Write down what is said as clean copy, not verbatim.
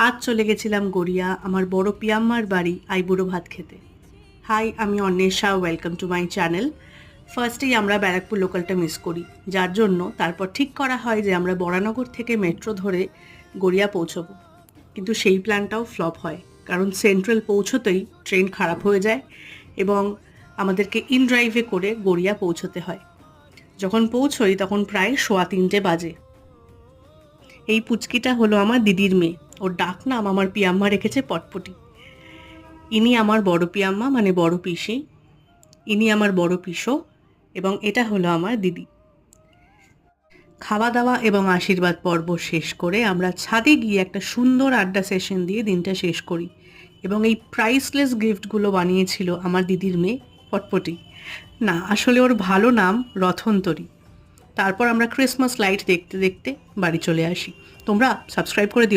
আজ চলে গেছিলাম গড়িয়া আমার বড় পিয়াম্মার বাড়ি আইবুড়ো ভাত খেতে। হাই, আমি Anwesha, welcome to my channel. ফার্স্টেই আমরা ব্যারাকপুর লোকালটা মিস করি, যার জন্য তারপর ঠিক করা হয় যে আমরা বরানগর থেকে মেট্রো ধরে গড়িয়া পৌঁছবো। কিন্তু সেই প্ল্যানটাও ফ্লপ হয়, কারণ সেন্ট্রাল পৌঁছতেই ট্রেন খারাপ হয়ে যায় এবং আমাদেরকে ইন ড্রাইভে করে গড়িয়া পৌঁছতে হয়। যখন পৌঁছই তখন প্রায় 3:15 বাজে। এই পুচকিটা হলো আমার দিদির মেয়ে, ওর ডাক নাম আমার পিয়াম্মা রেখেছে পটপটি। ইনি আমার বড় পিয়াম্মা, মানে বড় পিসি। ইনি আমার বড় পিসো, এবং এটা হলো আমার দিদি। খাওয়া দাওয়া এবং আশীর্বাদ পর্ব শেষ করে আমরা ছাদে গিয়ে একটা সুন্দর আড্ডা সেশন দিয়ে দিনটা শেষ করি, এবং এই প্রাইসলেস গিফটগুলো বানিয়েছিল আমার দিদির মেয়ে পটপটি। না, আসলে ওর ভালো নাম রথন্তরী। তারপর আমরা ক্রিসমাস লাইট দেখতে দেখতে বাড়ি চলে আসি। তোমরা সাবস্ক্রাইব করে দিও।